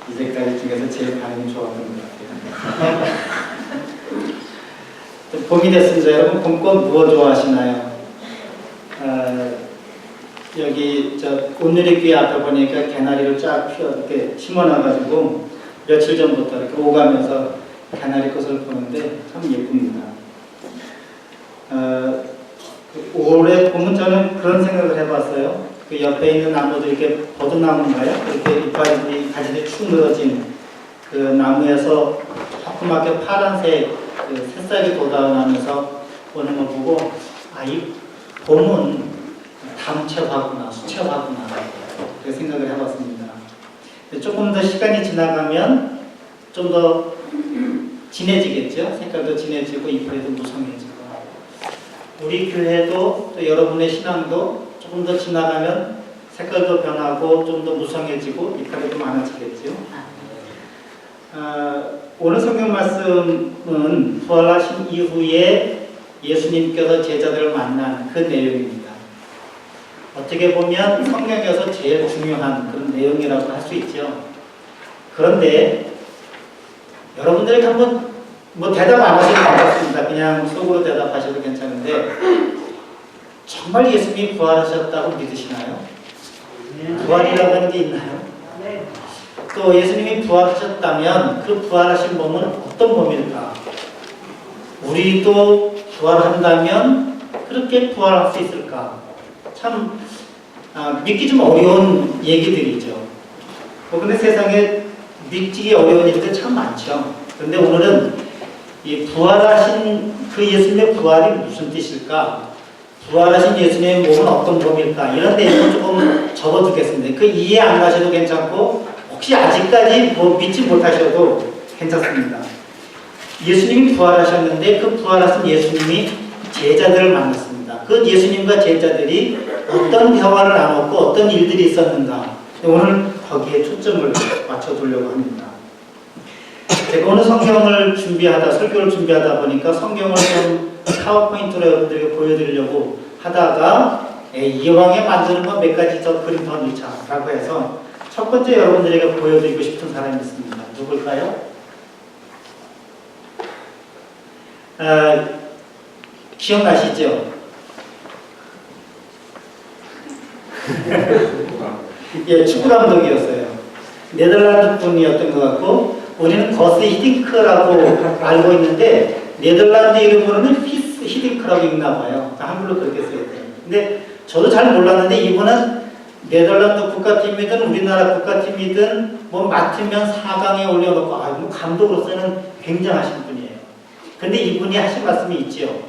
이 색깔 중에서 제일 반응이 좋았던 것 같아요. 봄이 됐습니다. 여러분, 봄꽃 무엇 좋아하시나요? 여기 온누리교회 앞에 보니까 개나리를 쫙 이렇게 심어놔가지고 며칠 전부터 이렇게 오가면서 개나리 꽃을 보는데 참 예쁩니다. 올해 봄은 저는 그런 생각을 해봤어요. 그 옆에 있는 나무도 이렇게 버드나무인가요? 이렇게 이파리 가지들이 축 늘어진 그 나무에서 조그맣게 파란색 그 새싹이 돋아나면서 오는 걸 보고, 이 봄은 담채화구나, 수채화구나, 그렇게 생각을 해봤습니다. 조금 더 시간이 지나가면 좀 더 진해지겠죠? 색깔도 진해지고 이파리도 무성해지고. 우리 교회도 또 여러분의 신앙도 조금 더 지나가면 색깔도 변하고 좀 더 무성해지고 이파리도 많아지겠죠? 오늘 성경 말씀은 부활하신 이후에 예수님께서 제자들을 만난 그 내용입니다. 어떻게 보면 성경에서 제일 중요한 그런 내용이라고 할 수 있죠. 그런데 여러분들에게 한번 대답 안 하셔도 괜찮습니다. 그냥 속으로 대답하셔도 괜찮은데, 정말 예수님이 부활하셨다고 믿으시나요? 부활이라고 하는 게 있나요? 또 예수님이 부활하셨다면 그 부활하신 몸은 어떤 몸일까? 우리도 부활한다면 그렇게 부활할 수 있을까? 참 믿기 좀 어려운 얘기들이죠. 그런데 세상에 믿기 어려운 일들 참 많죠. 그런데 오늘은 이 부활하신 그 예수님의 부활이 무슨 뜻일까? 부활하신 예수님의 몸은 어떤 몸일까? 이런 내용을 조금 적어두겠습니다. 그 이해 안 가셔도 괜찮고 혹시 아직까지 믿지 못하셔도 괜찮습니다. 예수님이 부활하셨는데 그 부활하신 예수님이 제자들을 만났습니다. 그 예수님과 제자들이 어떤 대화를 나눴고 어떤 일들이 있었는가, 오늘 거기에 초점을 맞춰두려고 합니다. 제가 오늘 성경을 준비하다, 설교를 준비하다 보니까 성경을 좀 파워포인트로 여러분들에게 보여드리려고 하다가 이왕에 만드는 건 몇 가지 더 그림 더 넣자라고 해서 첫 번째 여러분들에게 보여드리고 싶은 사람이 있습니다. 누굴까요? 기억나시죠? 예, 축구 감독이었어요. 네덜란드 분이었던 것 같고, 우리는 거스 히딩크라고 알고 있는데 네덜란드 이름으로는 피스 히딩크라고 읽나 봐요. 한글로 그렇게 써야 돼요. 근데 저도 잘 몰랐는데 이분은 네덜란드 국가팀이든 우리나라 국가팀이든 맡으면 4강에 올려놓고 감독으로서는 굉장하신 분이에요. 근데 이분이 하신 말씀이 있죠.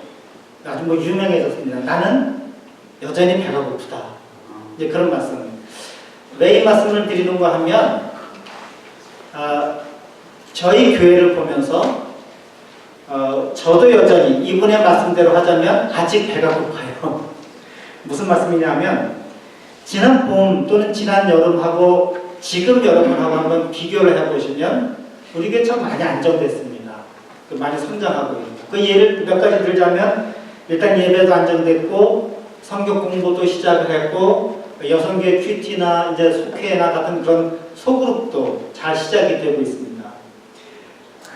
아주 유명해졌습니다. 나는 여전히 배가 고프다. 이제 그런 말씀. 왜 이 말씀을 드리는가 하면 저희 교회를 보면서 저도 여전히 이분의 말씀대로 하자면 아직 배가 고파요. 무슨 말씀이냐면 지난 봄 또는 지난 여름하고 지금 여름하고 한번 비교를 해보시면 우리 교회 참 많이 안정됐습니다. 많이 성장하고 있습니다. 그 예를 몇 가지 들자면 일단 예배도 안정됐고 성경 공부도 시작을 했고 여성교회 큐티나 이제 속회나 같은 그런 소그룹도 잘 시작이 되고 있습니다.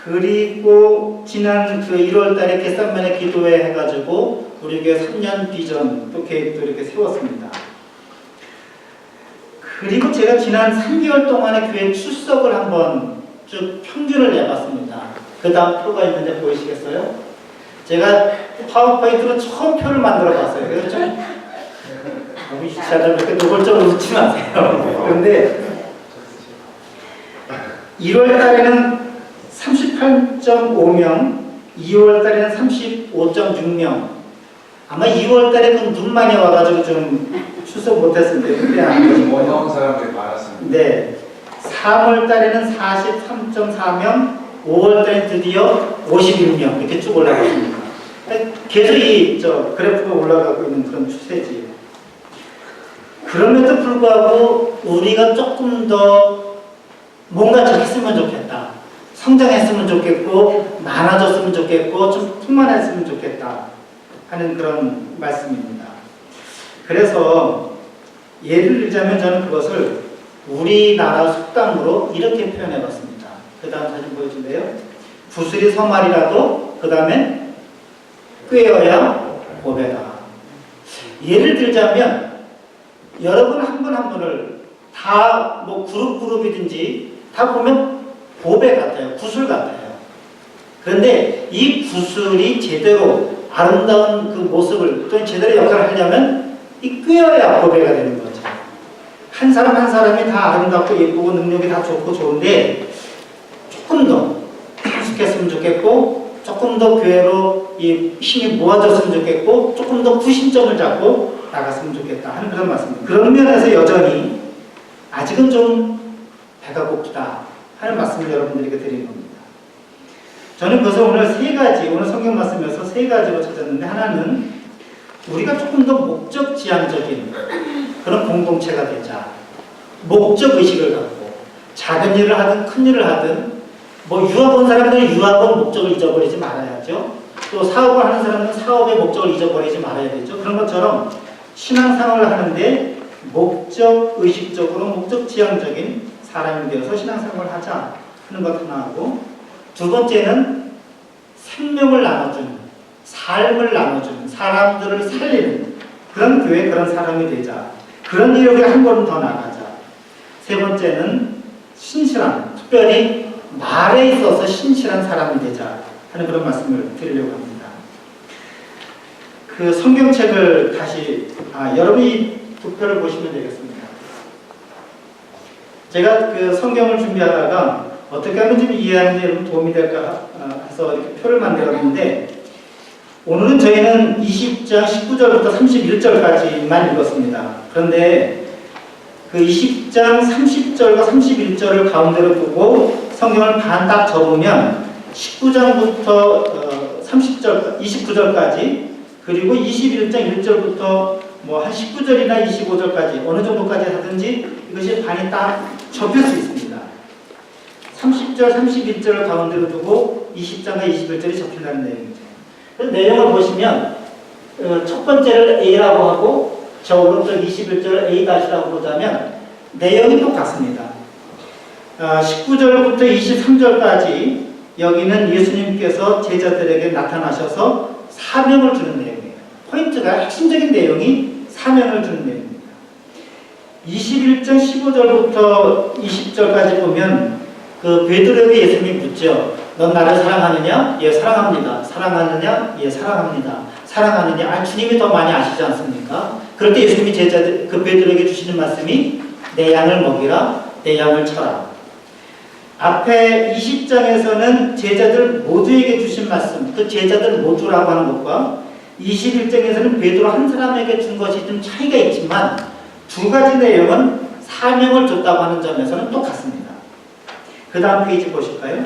그리고 지난 그 1월달에 겟세마네 기도회 해가지고 우리 교회 3년 비전 또 계획도 이렇게 세웠습니다. 그리고 제가 지난 3개월 동안에 교회 출석을 한번 쭉 평균을 내봤습니다. 그 다음 표가 있는데 보이시겠어요? 제가 파워포인트로 처음 표를 만들어 봤어요. 그래서 좀 너무 유치하다 이렇게 노골적으로 웃지 마세요. 그런데 1월 달에는 38.5명, 2월 달에는 35.6명. 아마 2월 달에 그 눈 많이 와가지고 좀 출석 못했을 때 그때 안 어려운 사람들이 많았습니다. 네. 3월 달에는 43.4명, 5월 달에 드디어 51명 이렇게 쭉 올라갔습니다. 계속 이 그래프가 올라가고 있는 그런 추세지. 그럼에도 불구하고 우리가 조금 더 뭔가 좀 했으면 좋겠다. 성장했으면 좋겠고 많아졌으면 좋겠고 좀 풍만했으면 좋겠다 하는 그런 말씀입니다. 그래서 예를 들자면 저는 그것을 우리나라 속담으로 이렇게 표현해봤습니다. 그 다음 사진 보여줄래요? 구슬이 서말이라도 그 다음에 꿰어야 보배다. 예를 들자면 여러분 한 분 한 분을 다 뭐 그룹이든지 다 보면 보배 같아요. 구슬 같아요. 그런데 이 구슬이 제대로 아름다운 그 모습을 또 제대로 역할을 하려면 이 꿰어야 보배가 되는 거죠. 한 사람 한 사람이 다 아름답고 예쁘고 능력이 다 좋고 좋은데 조금 더 성숙했으면 좋겠고 조금 더 교회로 이 힘이 모아졌으면 좋겠고 조금 더 구심점을 잡고 나갔으면 좋겠다 하는 그런 말씀입니다. 그런 면에서 여전히 아직은 좀 배가 고프다 하는 말씀을 여러분들에게 드리는 겁니다. 저는 그래서 오늘 세 가지, 오늘 성경 말씀에서 세 가지로 찾았는데, 하나는 우리가 조금 더 목적 지향적인 그런 공동체가 되자. 목적 의식을 갖고 작은 일을 하든 큰 일을 하든, 뭐 유학 온 사람들은 유학원 목적을 잊어버리지 말아야죠. 또 사업을 하는 사람은 사업의 목적을 잊어버리지 말아야 되죠. 그런 것처럼 신앙생활을 하는데 목적 의식적으로 목적 지향적인 사람이 되어서 신앙생활을 하자 하는 것 하나하고, 두 번째는 생명을 나눠주는, 삶을 나눠주는, 사람들을 살리는 그런 교회, 그런 사람이 되자. 그런 일에 한 걸음 더 나가자. 세 번째는 신실한, 특별히 말에 있어서 신실한 사람이 되자 하는 그런 말씀을 드리려고 합니다. 그 성경책을 다시 여러분이 도표를 보시면 되겠습니다. 제가 그 성경을 준비하다가 어떻게 하면 좀 이해하는 데 도움이 될까 해서 이렇게 표를 만들었는데, 오늘은 저희는 20장 19절부터 31절까지만 읽었습니다. 그런데 그 20장 30절과 31절을 가운데로 두고 성경을 반 딱 접으면 19장부터 29절까지, 그리고 21장 1절부터 뭐 한 19절이나 25절까지 어느 정도까지 하든지 이것이 반이 딱 접힐 수 있습니다. 30절, 31절을 가운데로 두고 20장과 21절이 접힌다는 내용이죠. 그 내용을 보시면 첫 번째를 A라고 하고 저 오른쪽 21절을 A-라고 보자면 내용이 똑같습니다. 19절부터 23절까지 여기는 예수님께서 제자들에게 나타나셔서 사명을 주는 내용이에요. 포인트가, 핵심적인 내용이 사명을 주는 내용입니다. 21장 15절부터 20절까지 보면 그 베드로에게 예수님이 묻죠. 넌 나를 사랑하느냐? 예, 사랑합니다. 사랑하느냐? 예, 사랑합니다. 사랑하느냐? 주님이 더 많이 아시지 않습니까? 그럴 때 예수님이 제자들, 그 베드로에게 주시는 말씀이 내 양을 먹이라, 내 양을 쳐라. 앞에 20장에서는 제자들 모두에게 주신 말씀, 그 제자들 모두라고 하는 것과 21장에서는 베드로 한 사람에게 준 것이 좀 차이가 있지만 두 가지 내용은 사명을 줬다고 하는 점에서는 똑같습니다. 그 다음 페이지 보실까요?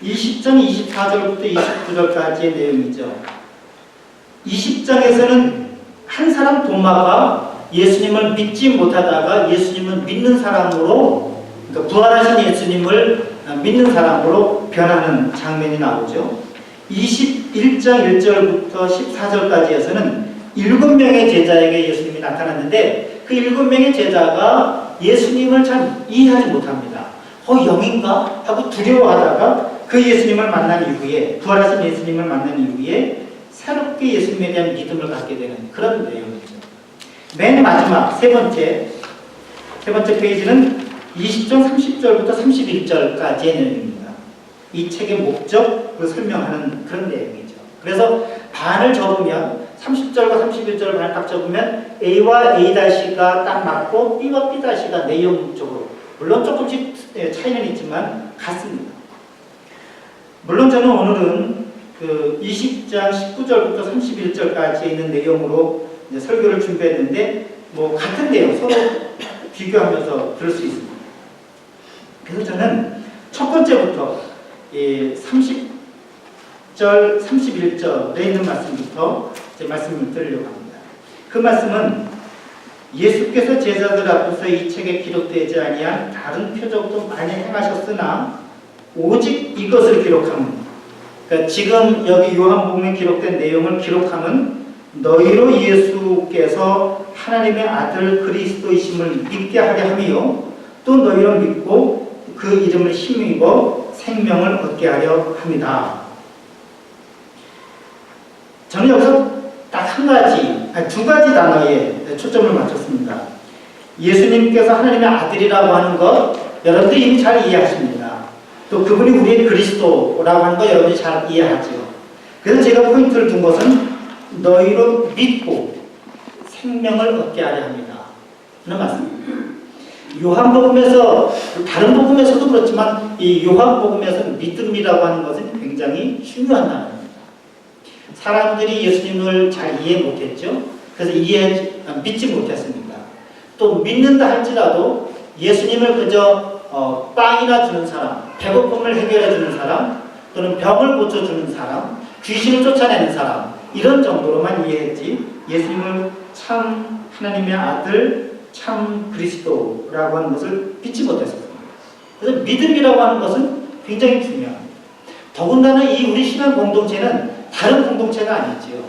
20장 24절부터 29절까지의 내용이죠. 20장에서는 한 사람 도마가 예수님을 믿지 못하다가 예수님을 믿는 사람으로, 그러니까 부활하신 예수님을 믿는 사람으로 변하는 장면이 나오죠. 21장 1절부터 14절까지에서는 7명의 제자에게 예수님이 나타났는데 그 7명의 제자가 예수님을 잘 이해하지 못합니다. 영인가? 하고 두려워하다가 그 예수님을 만난 이후에, 부활하신 예수님을 만난 이후에 새롭게 예수님에 대한 믿음을 갖게 되는 그런 내용이죠. 맨 마지막 세 번째 페이지는 20장 30절부터 31절까지의 내용입니다. 이 책의 목적을 설명하는 그런 내용이죠. 그래서 반을 접으면 30절과 31절을 반을 딱 접으면 A와 A-가 딱 맞고 B와 B-가 내용적으로, 물론 조금씩 차이는 있지만 같습니다. 물론 저는 오늘은 그 20장 19절부터 31절까지 있는 내용으로 이제 설교를 준비했는데 뭐 같은 내용 서로 비교하면서 들을 수 있습니다. 그래서 저는 첫 번째부터 30절, 31절에 있는 말씀부터 제 말씀을 드리려고 합니다. 그 말씀은 예수께서 제자들 앞에서 이 책에 기록되지 아니한 다른 표적도 많이 행하셨으나 오직 이것을 기록함은, 그러니까 지금 여기 요한복음에 기록된 내용을 기록함은 너희로 예수께서 하나님의 아들 그리스도이심을 믿게 하게 하며 또 너희를 믿고 그 이름을 힘입어 생명을 얻게 하려 합니다. 저는 여기서 딱 두 가지 단어에 초점을 맞췄습니다. 예수님께서 하나님의 아들이라고 하는 것 여러분들이 이미 잘 이해하십니다. 또 그분이 우리의 그리스도라고 하는 거 여러분이 잘 이해하죠. 그래서 제가 포인트를 둔 것은 너희로 믿고 생명을 얻게 하려 합니다. 그런 말씀입니다. 요한복음에서 다른 복음에서도 그렇지만 이 요한복음에서 믿음이라고 하는 것은 굉장히 중요한 단어입니다. 사람들이 예수님을 잘 이해 못했죠. 그래서 믿지 못했습니다. 또 믿는다 할지라도 예수님을 그저 빵이나 주는 사람, 배고픔을 해결해 주는 사람, 또는 병을 고쳐주는 사람, 귀신을 쫓아내는 사람 이런 정도로만 이해했지 예수님을 참 하나님의 아들, 참 그리스도라고 하는 것을 믿지 못했습니다. 그래서 믿음이라고 하는 것은 굉장히 중요합니다. 더군다나 이 우리 신앙 공동체는 다른 공동체가 아니지요.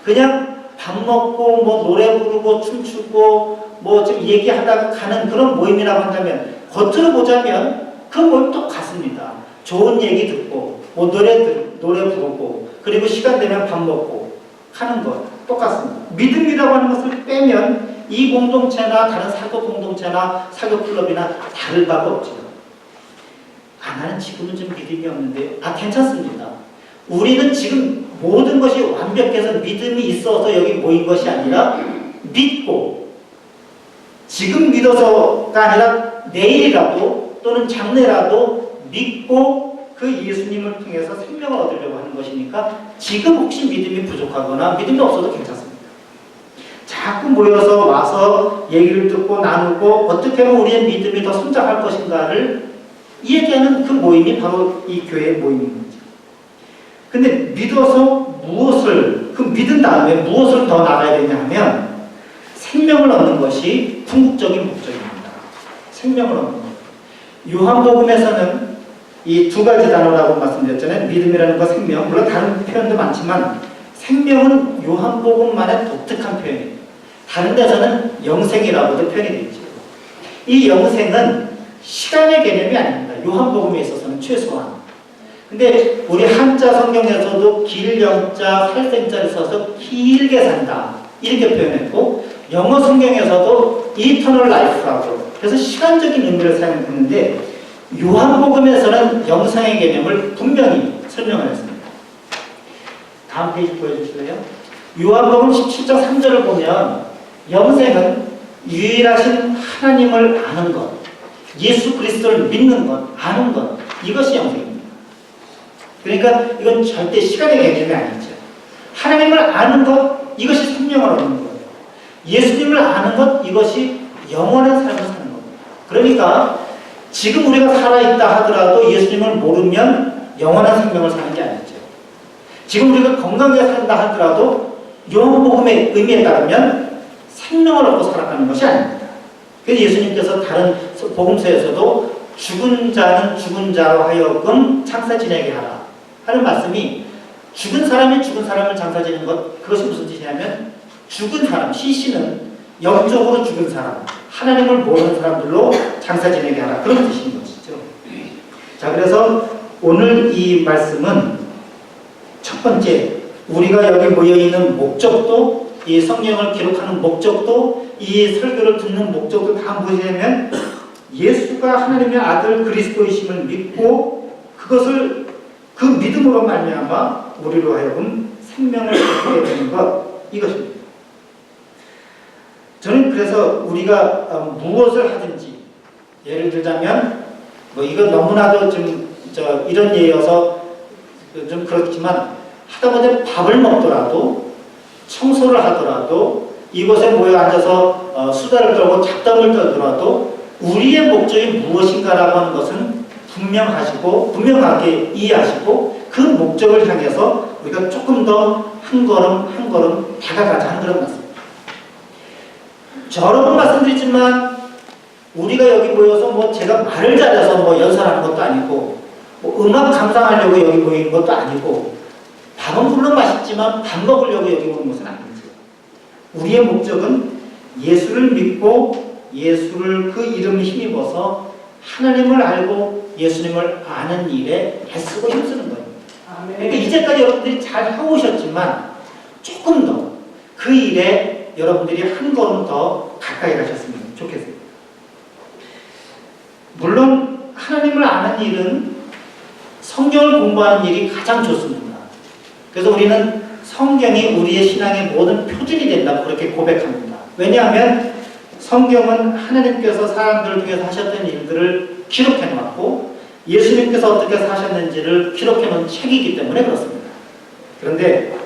그냥 밥 먹고 뭐 노래 부르고 춤추고 뭐 좀 얘기하다가 가는 그런 모임이라고 한다면 겉으로 보자면 그 모임 똑같습니다. 좋은 얘기 듣고 뭐 노래 부르고 그리고 시간 되면 밥 먹고 하는 것 똑같습니다. 믿음이라고 하는 것을 빼면 이 공동체나 다른 사교 공동체나 사교 클럽이나 다를 바가 없죠. 나는 지금은 좀 믿음이 없는데 괜찮습니다. 우리는 지금 모든 것이 완벽해서 믿음이 있어서 여기 모인 것이 아니라 믿고 지금 믿어서가 아니라 내일이라도 또는 장래라도 믿고 그 예수님을 통해서 생명을 얻으려고 하는 것이니까 지금 혹시 믿음이 부족하거나 믿음이 없어도 괜찮습니다. 자꾸 모여서 와서 얘기를 듣고 나누고 어떻게 하면 우리의 믿음이 더 성장할 것인가를 얘기하는 그 모임이 바로 이 교회의 모임인 거죠. 근데 믿어서 그 믿은 다음에 무엇을 더 나가야 되냐 하면 생명을 얻는 것이 궁극적인 목적입니다. 생명을 얻는 것. 요한복음에서는 이 두 가지 단어라고 말씀드렸잖아요. 믿음이라는 것, 생명. 물론 다른 표현도 많지만 생명은 요한복음만의 독특한 표현입니다. 다른 데서는 영생이라고도 표현이 되어 있죠. 이 영생은 시간의 개념이 아닙니다. 요한복음에 있어서는 최소한. 근데 우리 한자 성경에서도 길 영자 살생자를 써서 길게 산다 이렇게 표현했고 영어 성경에서도 eternal life라고 그래서 시간적인 의미를 사용했는데 요한복음에서는 영생의 개념을 분명히 설명을 했습니다. 다음 페이지 보여주실래요? 요한복음 17장 3절을 보면 영생은 유일하신 하나님을 아는 것, 예수 그리스도를 믿는 것, 아는 것, 이것이 영생입니다. 그러니까 이건 절대 시간의 개념이 아니죠. 하나님을 아는 것, 이것이 생명을 얻는 거예요. 예수님을 아는 것, 이것이 영원한 삶을 사는 겁니다. 그러니까 지금 우리가 살아있다 하더라도 예수님을 모르면 영원한 생명을 사는 게 아니죠. 지금 우리가 건강하게 산다 하더라도 요한복음의 의미에 따르면 생명을 얻고 살아가는 것이 아닙니다. 그래서 예수님께서 다른 복음서에서도 죽은 자는 죽은 자로 하여금 장사 지내게 하라 하는 말씀이 죽은 사람이 죽은 사람을 장사 지내는 것, 그것이 무슨 뜻이냐면 죽은 사람, 시신은 영적으로 죽은 사람, 하나님을 모르는 사람들로 장사 지내게 하라 그런 뜻인 것이죠. 자, 그래서 오늘 이 말씀은 첫 번째 우리가 여기 모여있는 목적도 이 성경을 기록하는 목적도 이 설교를 듣는 목적도 다 무엇이냐면 예수가 하나님의 아들 그리스도이심을 믿고 그것을 그 믿음으로 말미암아 우리로 하여금 생명을 얻게 되는 것 이것입니다. 저는 그래서 우리가 무엇을 하든지 예를 들자면 뭐 이건 너무나도 좀 이런 예여서 좀 그렇지만 하다못해 밥을 먹더라도 청소를 하더라도 이곳에 모여 앉아서 수다를 떨고 잡담을 떨더라도 우리의 목적이 무엇인가라고 하는 것은 분명하게 이해하시고 그 목적을 향해서 우리가 조금 더 한 걸음 다가가자 하는 그런 말씀. 여러 번 말씀드리지만 우리가 여기 모여서 뭐 제가 말을 잘해서 뭐 연설하는 것도 아니고 뭐 음악 감상하려고 여기 모이는 것도 아니고 밥은 물론 맛있지만 밥 먹으려고 여기 오는 것은 아니죠. 우리의 목적은 예수를 믿고 예수를 그 이름을 힘입어서 하나님을 알고 예수님을 아는 일에 애쓰고 힘쓰는 거예요. 그러니까 이제까지 여러분들이 잘 해오셨지만 조금 더 그 일에 여러분들이 한 걸음 더 가까이 가셨으면 좋겠어요. 물론 하나님을 아는 일은 성경을 공부하는 일이 가장 좋습니다. 그래서 우리는 성경이 우리의 신앙의 모든 표준이 된다고 그렇게 고백합니다. 왜냐하면 성경은 하나님께서 사람들을 통해서 하셨던 일들을 기록해 놓았고 예수님께서 어떻게 사셨는지를 기록해 놓은 책이기 때문에 그렇습니다. 그런데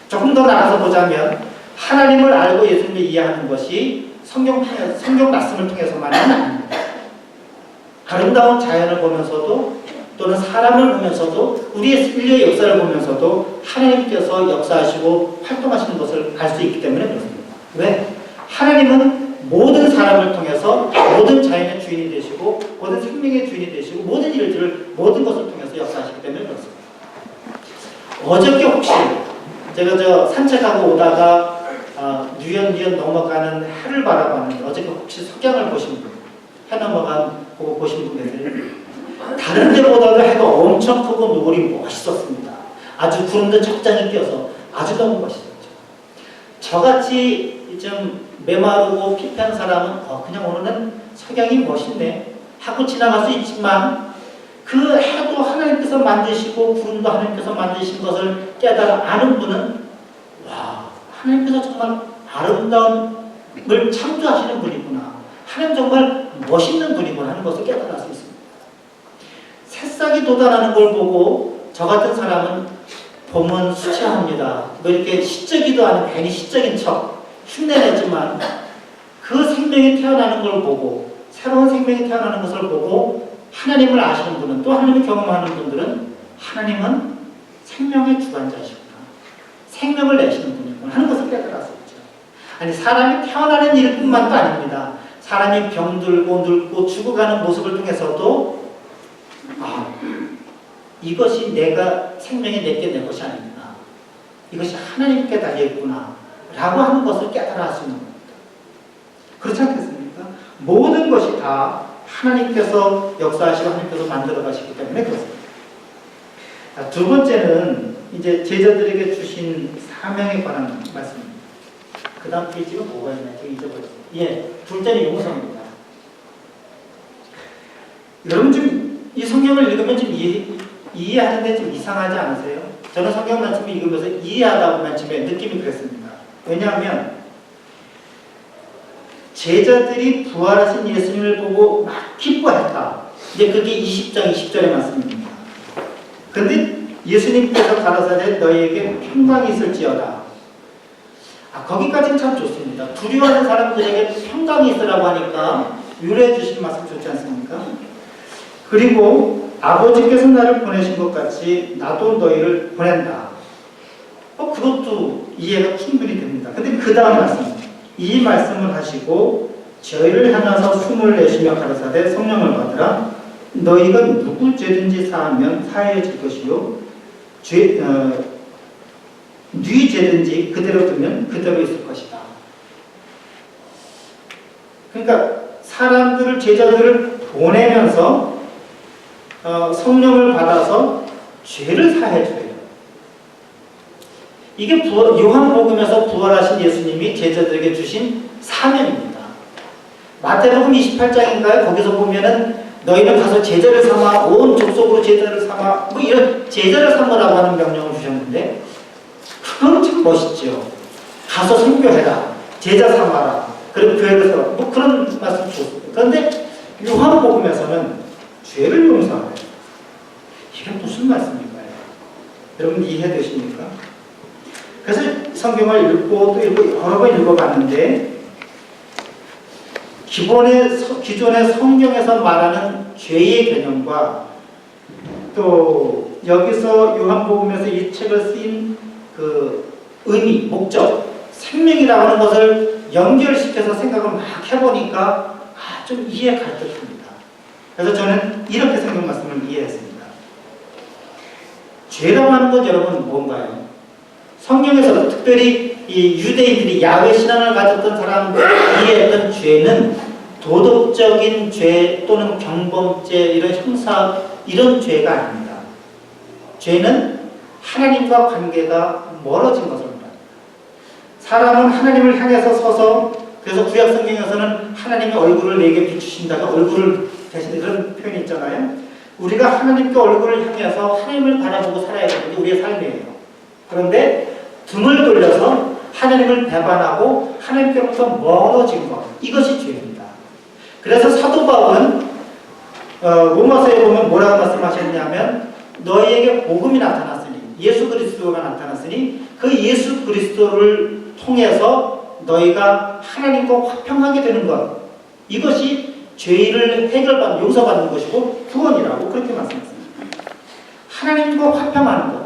조금 더 나가서 보자면 하나님을 알고 예수님을 이해하는 것이 성경 말씀을 통해서만은 아닙니다. 아름다운 자연을 보면서도 또는 사람을 보면서도 우리의 인류의 역사를 보면서도 하나님께서 역사하시고 활동하시는 것을 알 수 있기 때문에 그렇습니다. 왜? 하나님은 모든 사람을 통해서 모든 자연의 주인이 되시고 모든 생명의 주인이 되시고 모든 일들을 모든 것을 통해서 역사하시기 때문에 그렇습니다. 어저께 혹시 제가 산책하고 오다가 뉴연 넘어가는 해를 바라봤는데 어저께 혹시 석양을 보신 분, 해 넘어가고 보신 분 계세요? 다른 데보다도 해가 엄청 크고 노을이 멋있었습니다. 아주 구름도 적잖이 껴서 아주 너무 멋있었죠. 저같이 좀 메마르고 피폐한 사람은 그냥 오늘은 석양이 멋있네 하고 지나갈 수 있지만 그 해도 하나님께서 만드시고 구름도 하나님께서 만드신 것을 깨달아 아는 분은 와, 하나님께서 정말 아름다움을 창조하시는 분이구나, 하나님 정말 멋있는 분이구나 하는 것을 깨달을 수 있습니다. 새싹이 돋아나는 걸 보고 저 같은 사람은 봄은 수치합니다. 뭐 이렇게 시적이도 않은 괜히 시적인 척 흉내내지만 그 생명이 태어나는 걸 보고 새로운 생명이 태어나는 것을 보고 하나님을 아시는 분은 또 하나님을 경험하는 분들은 하나님은 생명의 주관자시구나, 생명을 내시는 분이구나 하는 것을 깨달을 수 있죠. 아니 사람이 태어나는 일뿐만도 아닙니다. 사람이 병들고 늙고 죽어가는 모습을 통해서도 이것이 내가 생명이 내게 내 것이 아니구나, 이것이 하나님께 달려있구나 라고 하는 것을 깨달아 할 수 있는 겁니다. 그렇지 않겠습니까? 모든 것이 다 하나님께서 역사하시고 하나님께서 만들어 가시기 때문에 그렇습니다. 두 번째는 이제 제자들에게 주신 사명에 관한 말씀입니다. 그 다음 페이지가 뭐가 있나요? 제가 잊어버렸어요. 둘째는 용서입니다. 여러분 좀 이 성경을 읽으면 좀 이해하는데 좀 이상하지 않으세요? 저는 성경 말씀을 읽으면서 이해하다 보면 집에 느낌이 그랬습니다. 왜냐하면 제자들이 부활하신 예수님을 보고 막 기뻐했다. 이제 그게 20장 20절의 말씀입니다. 그런데 예수님께서 가라사대 너희에게 평강이 있을지어다. 거기까지는 참 좋습니다. 두려워하는 사람들에게 평강이 있으라고 하니까 위로해 주신 말씀 좋지 않습니까? 그리고 아버지께서 나를 보내신 것 같이 나도 너희를 보낸다. 그것도 이해가 충분히 됩니다. 근데 그 다음 말씀, 이 말씀을 하시고 저희를 향해서 숨을 내쉬며 가라사대 성령을 받으라. 너희가 누구 죄든지 사하면 사해질 것이요 네 죄든지 그대로 두면 그대로 있을 것이다. 그러니까 사람들을, 제자들을 보내면서 성령을 받아서 죄를 사해줘요. 이게 요한복음에서 부활하신 예수님이 제자들에게 주신 사명입니다. 마태복음 28장인가요? 거기서 보면은 너희는 가서 제자를 삼아 온 족속으로 제자를 삼아 뭐 이런 제자를 삼으라고 하는 명령을 주셨는데 그건 참 멋있죠. 가서 선교해라, 제자 삼아라, 그리고 교회를 세워라, 뭐 그런 말씀 주셨습니다. 그런데 요한복음에서는 죄를 용서하라. 이게 무슨 말씀일까요? 여러분 이해되십니까? 그래서 성경을 읽고 또 읽고 여러 번 읽어봤는데 기존의 성경에서 말하는 죄의 개념과 또 여기서 요한복음에서 이 책을 쓰인 그 의미, 목적, 생명이라고 하는 것을 연결시켜서 생각을 막 해보니까 좀 이해가 갈 듯합니다. 그래서 저는 이렇게 성경 말씀을 이해했습니다. 죄라고 하는 것 여러분 뭔가요? 성경에서 특별히 이 유대인들이 야훼 신앙을 가졌던 사람들이 이해했던 죄는 도덕적인 죄 또는 경범죄, 이런 형사, 이런 죄가 아닙니다. 죄는 하나님과 관계가 멀어진 것을 말합니다. 사람은 하나님을 향해서 서서, 그래서 구약 성경에서는 하나님의 얼굴을 내게 비추신다가 얼굴을 대신 그런 표현이 있잖아요. 우리가 하나님께 얼굴을 향해서 하나님을 바라보고 살아야 되는 게 우리의 삶이에요. 그런데 등을 돌려서 하나님을 배반하고 하나님께로부터 멀어진 것, 이것이 죄입니다. 그래서 사도 바울은 로마서에 보면 뭐라고 말씀하셨냐면, 너희에게 복음이 나타났으니, 예수 그리스도가 나타났으니 그 예수 그리스도를 통해서 너희가 하나님과 화평하게 되는 것, 이것이 죄를 해결받는, 용서받는 것이고 구원이라고 그렇게 말씀했습니다. 하나님과 화평하는 것,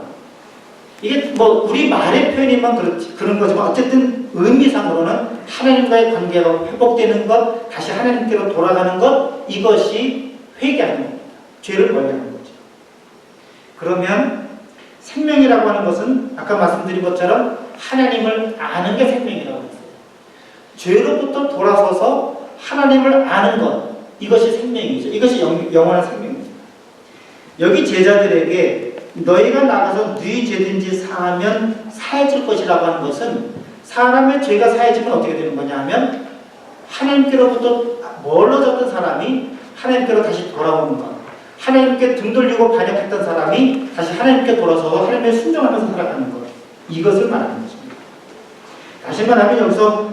이게 뭐 우리 말의 표현이면 그런 거지만 어쨌든 의미상으로는 하나님과의 관계가 회복되는 것, 다시 하나님께로 돌아가는 것, 이것이 회개하는 겁니다. 죄를 멀리하는 거죠. 그러면 생명이라고 하는 것은 아까 말씀드린 것처럼 하나님을 아는 게 생명이라고 했어요. 죄로부터 돌아서서 하나님을 아는 것, 이것이 생명이죠. 이것이 영원한 생명입니다. 여기 제자들에게 너희가 나가서 네 죄든지 사하면 사해질 것이라고 하는 것은, 사람의 죄가 사해지면 어떻게 되는 거냐 하면 하나님께로부터 멀어졌던 사람이 하나님께로 다시 돌아오는 것, 하나님께 등 돌리고 반역했던 사람이 다시 하나님께 돌아서서 하나님의 순종하면서 살아가는 것, 이것을 말하는 것입니다. 다시 말하면 여기서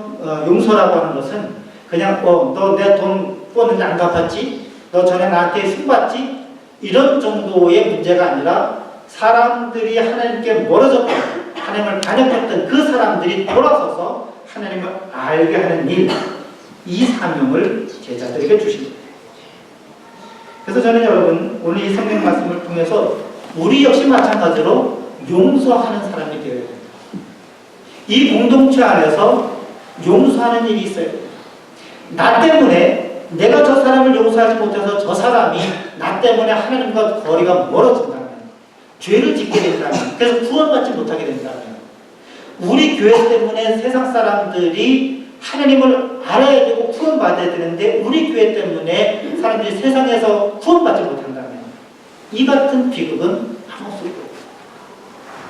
용서라고 하는 것은 그냥 너 내 돈 꿨는데 안 갚았지? 너 전에 나한테 흉봤지? 이런 정도의 문제가 아니라 사람들이 하나님께 멀어졌던, 하나님을 반역했던 그 사람들이 돌아서서 하나님을 알게 하는 일, 이 사명을 제자들에게 주십니다. 그래서 저는 여러분, 오늘 이 성경 말씀을 통해서 우리 역시 마찬가지로 용서하는 사람이 되어야 됩니다. 이 공동체 안에서 용서하는 일이 있어요. 나 때문에, 내가 저 사람을 용서하지 못해서 저 사람이 나 때문에 하나님과 거리가 멀어진다면, 죄를 짓게 된다면, 그래서 구원받지 못하게 된다면, 우리 교회 때문에 세상 사람들이 하나님을 알아야 되고 구원받아야 되는데 우리 교회 때문에 사람들이 세상에서 구원받지 못한다면, 이 같은 비극은 아무 소리가 없어요.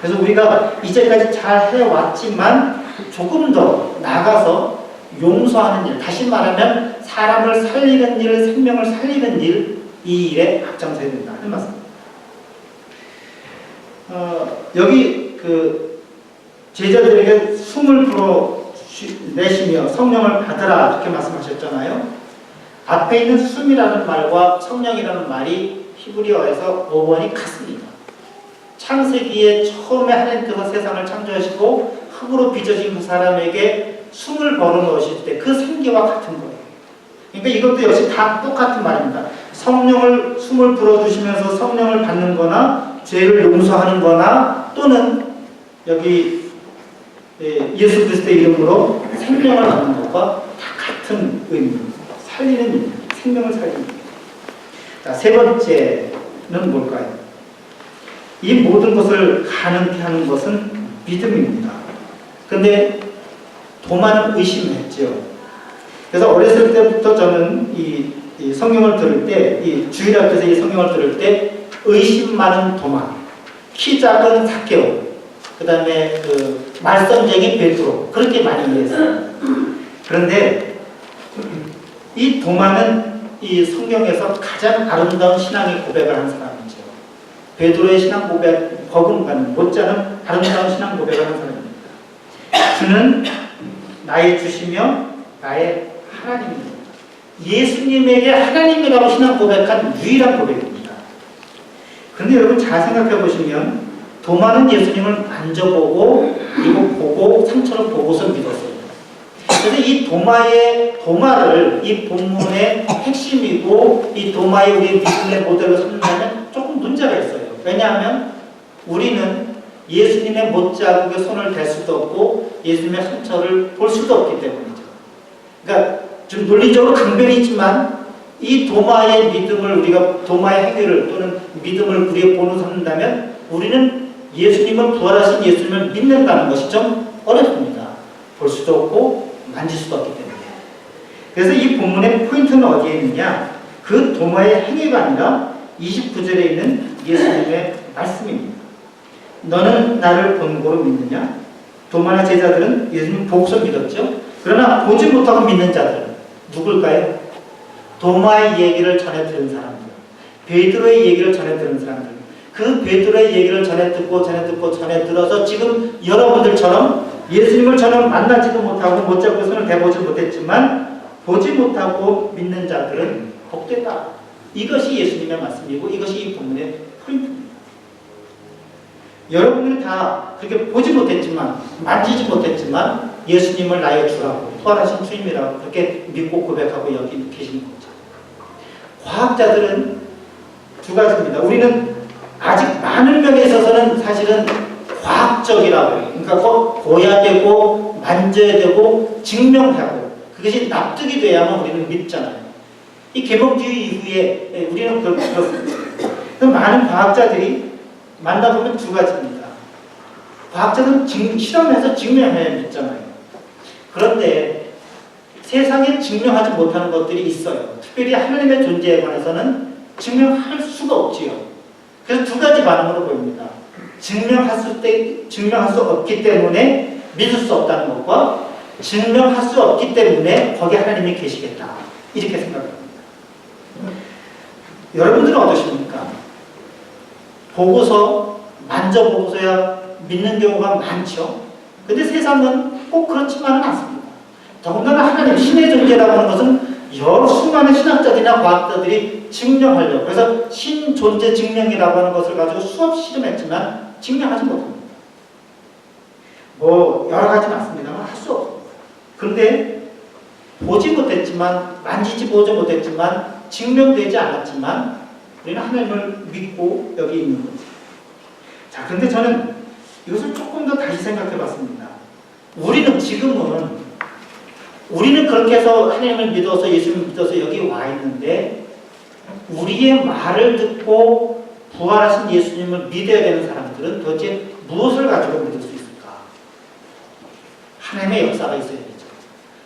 그래서 우리가 이제까지 잘 해왔지만 조금 더 나가서 용서하는 일, 다시 말하면 사람을 살리는 일, 생명을 살리는 일, 이 일에 앞장서야 된다 하는 말씀입니다. 여기 제자들에게 숨을 불어내시며 성령을 받으라, 이렇게 말씀하셨잖아요. 앞에 있는 숨이라는 말과 성령이라는 말이 히브리어에서 어원이 같습니다. 창세기에 처음에 하나님께서 세상을 창조하시고 흙으로 빚어진 그 사람에게 숨을 불어넣으실 때 그 생기와 같은 거예요. 그러니까 이것도 역시 다 똑같은 말입니다. 성령을, 숨을 불어주시면서 성령을 받는 거나 죄를 용서하는 거나, 또는 여기 예수 그리스도의 이름으로 생명을 받는 것과 다 같은 의미입니다. 살리는 일, 생명을 살리는 일. 자, 세 번째는 뭘까요? 이 모든 것을 가능케 하는 것은 믿음입니다. 근데 도마는 의심했죠. 그래서 어렸을 때부터 저는 이 성경을 들을 때, 이 주일학교에서 이 성경을 들을 때 의심 많은 도마, 키 작은 삭개오, 그 다음에 말썽쟁이 베드로, 그렇게 많이 이해했어요. 그런데 이 도마는 이 성경에서 가장 아름다운 신앙의 고백을 한 사람이죠. 베드로의 신앙 고백, 버금가는 못지않은 아름다운 신앙 고백을 한 사람입니다. 주는 나의 주시며 나의 하나님입니다. 예수님에게 하나님이라고 신앙 고백한 유일한 고백입니다. 그런데 여러분 잘 생각해 보시면 도마는 예수님을 만져보고 그리고 보고 상처를 보고서 믿었어요. 그래서 이 도마를 이 본문의 핵심이고 이 도마의 우리 믿음의 모델로 삼는다면 조금 문제가 있어요. 왜냐하면 우리는 예수님의 못자국에 손을 댈 수도 없고 예수님의 상처를 볼 수도 없기 때문이죠. 그러니까 좀 논리적으로 강변이 있지만 이 도마의 믿음을, 우리가 도마의 행위를 또는 믿음을 우리의 본으로 삼는다면 우리는 예수님을 부활하신 예수님을 믿는다는 것이 좀 어렵습니다. 볼 수도 없고 만질 수도 없기 때문에. 그래서 이 본문의 포인트는 어디에 있느냐? 그 도마의 행위가 아니라 29절에 있는 예수님의 말씀입니다. 너는 나를 본고로 믿느냐? 도마나 제자들은 예수님 보고서 믿었죠. 그러나 보지 못하고 믿는 자들은 누굴까요? 도마의 얘기를 전해 들은 사람들, 베드로의 얘기를 전해 들은 사람들, 그 베드로의 얘기를 전해 듣고 들어서 지금 여러분들처럼 예수님을 전혀 만나지도 못하고 못 잡고 손을 대보지 못했지만 보지 못하고 믿는 자들은 복되다. 이것이 예수님의 말씀이고 이것이 이 본문의 포인트입니다. 여러분들이 다 그렇게 보지 못했지만 만지지 못했지만 예수님을 나의 주라고 부활하신 주님이라고 그렇게 믿고 고백하고 여기 계신 거죠. 과학자들은 두 가지입니다. 우리는 아직 많은 면에 있어서는 사실은 과학적이라고 해요. 그러니까 꼭 보야 되고 만져야 되고 증명하고 그것이 납득이 돼야만 우리는 믿잖아요. 이 계몽주의 이후에 우리는 그렇습니다. 많은 과학자들이 만나보면 두 가지입니다. 과학자는 실험해서 증명해야 믿잖아요. 그런데 세상에 증명하지 못하는 것들이 있어요. 특별히 하나님의 존재에 관해서는 증명할 수가 없지요. 그래서 두 가지 반응으로 보입니다. 증명할 수 없기 때문에 믿을 수 없다는 것과 증명할 수 없기 때문에 거기 하나님이 계시겠다. 이렇게 생각합니다. 여러분들은 어떠십니까? 보고서, 만져보고서야 믿는 경우가 많죠. 근데 세상은 꼭 그렇지만은 않습니다. 더군다나 하나님, 신의 존재라고 하는 것은 여러 수많은 신학자들이나 과학자들이 증명하려고, 그래서 신 존재 증명이라고 하는 것을 가지고 수없이 실험했지만 증명하지 못합니다. 뭐 여러 가지 많습니다만 할 수 없습니다. 그런데 보지 못했지만, 만지지 보지 못했지만, 증명되지 않았지만 우리는 하나님을 믿고 여기 있는 거죠. 자, 그런데 저는 이것을 조금 더 다시 생각해 봤습니다. 우리는 그렇게 해서 하나님을 믿어서 예수님을 믿어서 여기 와 있는데 우리의 말을 듣고 부활하신 예수님을 믿어야 되는 사람들은 도대체 무엇을 가지고 믿을 수 있을까? 하나님의 역사가 있어야 되죠.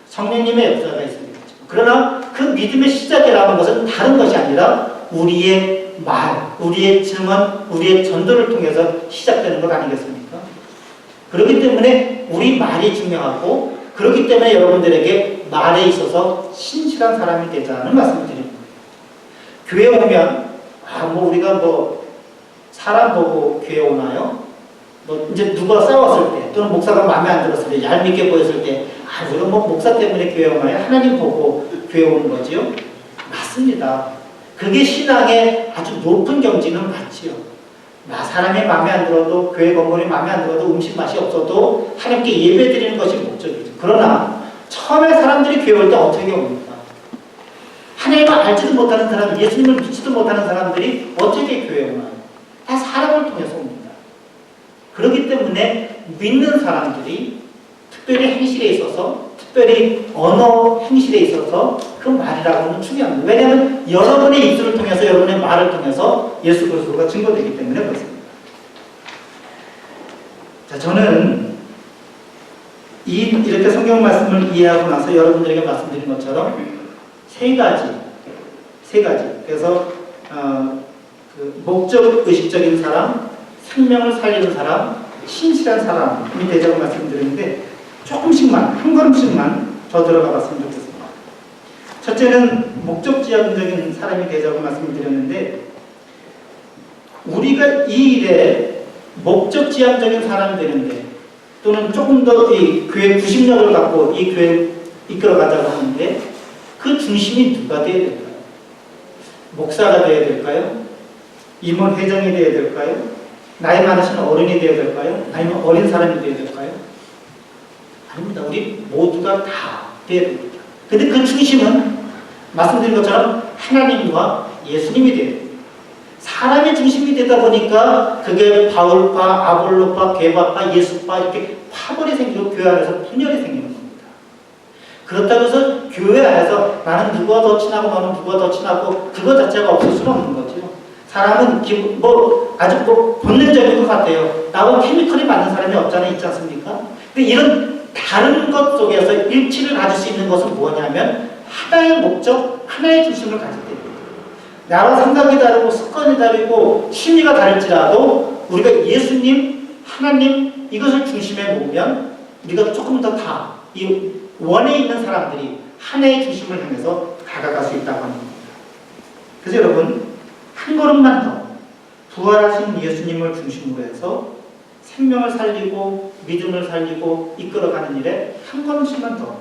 성령님의 역사가 있어야 되죠. 그러나 그 믿음의 시작이라는 것은 다른 것이 아니라 우리의 말, 우리의 증언, 우리의 전도를 통해서 시작되는 것 아니겠습니까? 그렇기 때문에 우리 말이 중요하고 그렇기 때문에 여러분들에게 말에 있어서 신실한 사람이 되자는 말씀을 드립니다. 교회 오면 우리가 사람 보고 교회 오나요? 이제 누가 싸웠을 때 또는 목사가 마음에 안 들었을 때 얄밉게 보였을 때 우리가 목사 때문에 교회 오나요? 하나님 보고 교회 오는 거지요? 맞습니다. 그게 신앙의 아주 높은 경지는 맞지요. 사람이 마음에 안 들어도 교회 건물이 마음에 안 들어도 음식 맛이 없어도 하나님께 예배 드리는 것이 목적이죠. 그러나 처음에 사람들이 교회 올 때 어떻게 옵니까? 하나님을 알지도 못하는 사람, 예수님을 믿지도 못하는 사람들이 어떻게 교회에 오나요? 다 사람을 통해서 옵니다. 그렇기 때문에 믿는 사람들이 특별히 행실에 있어서, 특별히 언어 행실에 있어서 그 말이라고 하는 중요합니다. 왜냐하면 여러분의 입술을 통해서, 여러분의 말을 통해서 예수 그리스도가 증거되기 때문에 그렇습니다. 자, 저는 이렇게 성경 말씀을 이해하고 나서 여러분들에게 말씀드린 것처럼 세 가지. 그래서 목적 의식적인 사람, 생명을 살리는 사람, 신실한 사람이 되자고 말씀드렸는데 조금씩만, 한 걸음씩만 더 들어가 봤으면 좋겠습니다. 첫째는 목적지향적인 사람이 되자고 말씀드렸는데 우리가 이 일에 목적지향적인 사람이 되는데 또는 조금 더 이 교회 구심력을 갖고 이 교회를 이끌어가자고 하는데 그 중심이 누가 되어야 될까요? 목사가 되어야 될까요? 임원 회장이 되어야 될까요? 나이 많으신 어른이 되어야 될까요? 아니면 어린 사람이 되어야 될까요? 아닙니다. 우리 모두가 다 되어야 됩니다. 근데 그 중심은 말씀드린 것처럼 하나님과 예수님이 되어야 됩니다. 사람의 중심이 되다 보니까 그게 바울파, 아볼로파, 게바파, 예수파 이렇게 파벌이 생기고 교회 안에서 분열이 생기는 겁니다. 그렇다고 해서 교회 안에서 나는 누구와 더 친하고 너는 누구와 더 친하고 그거 자체가 없을 수는 없는 거죠. 사람은 아주 본능적인 것 같아요. 나하고 케미컬이 맞는 사람이 없잖아요. 있지 않습니까? 근데 이런 다른 것 속에서 일치를 가질 수 있는 것은 뭐냐면 하나의 목적, 하나의 중심을 가질 때입니다. 나와 생각이 다르고 습관이 다르고 취미가 다를지라도 우리가 예수님, 하나님 이것을 중심에 놓으면 우리가 조금 더 이 원에 있는 사람들이 하나의 중심을 향해서 다가갈 수 있다고 하는 겁니다. 그래서 여러분 한 걸음만 더 부활하신 예수님을 중심으로 해서 생명을 살리고 믿음을 살리고 이끌어가는 일에 한 걸음씩만 더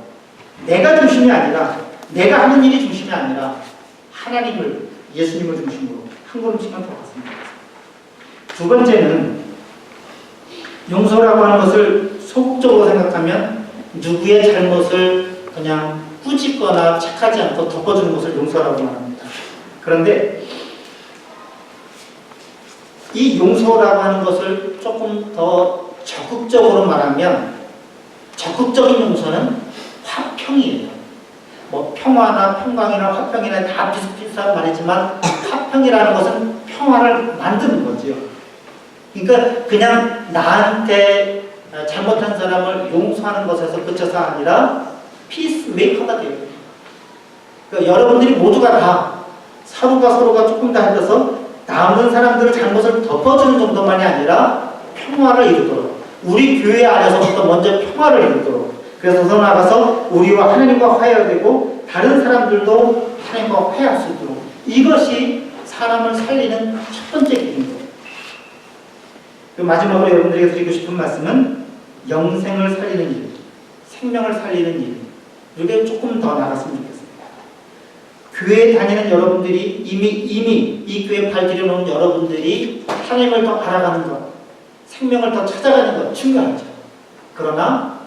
내가 중심이 아니라 내가 하는 일이 중심이 아니라 하나님을 예수님을 중심으로 한 걸음씩만 더 갔으면 좋겠습니다. 두 번째는 용서라고 하는 것을 소극적으로 생각하면 누구의 잘못을 그냥 꾸짖거나 착하지 않고 덮어주는 것을 용서라고 말합니다. 그런데 이 용서라고 하는 것을 조금 더 적극적으로 말하면 적극적인 용서는 화평이에요. 평화나 평강이나 화평이나 다 비슷비슷한 말이지만 화평이라는 것은 평화를 만드는 거죠. 그러니까 그냥 나한테 잘못한 사람을 용서하는 것에서 그쳐서 아니라 피스메이커가 돼요. 그러니까 여러분들이 모두가 다 서로가 조금 다 해서 남은 사람들의 잘못을 덮어주는 정도만이 아니라 평화를 이루도록 우리 교회 안에서부터 먼저 평화를 이루도록 그래서 더 나아가서 우리와 하나님과 화해되고 다른 사람들도 하나님과 화해할 수 있도록 이것이 사람을 살리는 첫 번째 길입니다. 마지막으로 여러분들에게 드리고 싶은 말씀은 영생을 살리는 일, 생명을 살리는 일 이게 조금 더 나갔으면 좋겠습니다. 교회에 다니는 여러분들이 이미 이 교회에 발들여 놓은 여러분들이 하나님을 더 알아가는 것, 생명을 더 찾아가는 것 중요하죠. 그러나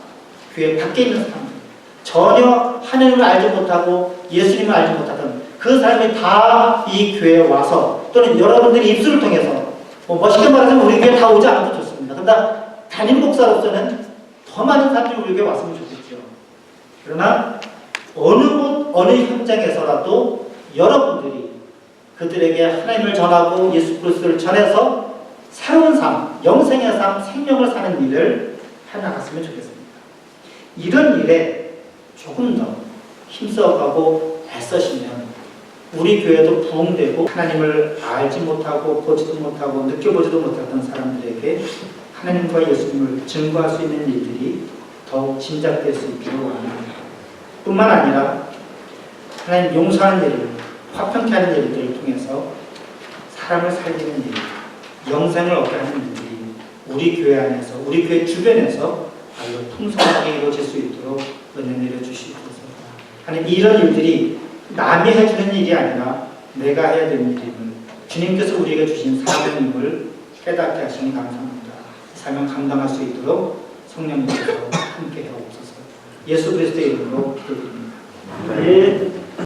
교회 밖에 있는 사람들 전혀 하나님을 알지 못하고 예수님을 알지 못하던 그 사람이 다 이 교회에 와서 또는 여러분들이 입술을 통해서 멋있게 말하자면 우리 교회 다 오지 않아도 좋습니다. 그러나 담임 목사로서는 더 많은 사람들이 우리 교회 왔으면 좋겠죠. 그러나 어느 곳 어느 현장에서라도 여러분들이 그들에게 하나님을 전하고 예수 그리스도를 전해서 새로운 삶, 영생의 삶, 생명을 사는 일을 해나갔으면 좋겠습니다. 이런 일에 조금 더 힘써가고 애써시면 우리 교회도 부흥되고 하나님을 알지 못하고 보지도 못하고 느껴보지도 못했던 사람들에게 하나님과 예수님을 증거할 수 있는 일들이 더욱 진작될 수 있기를 원합니다. 뿐만 아니라 하나님 용서하는 일을 화평케 하는 일들을 통해서 사람을 살리는 일, 영생을 얻게 하는 일들이 우리 교회 안에서 우리 교회 주변에서 아주 풍성하게 이루어질 수 있도록 은혜 내려주시옵소서. 하나님 이런 일들이 남이 해주는 일이 아니라 내가 해야 되는 일임을 주님께서 우리에게 주신 사명임을 깨닫게 하시니 감사합니다. 사명 감당할 수 있도록 성령님께서 함께 해옵소서. 예수 그리스도의 이름으로 기도드립니다.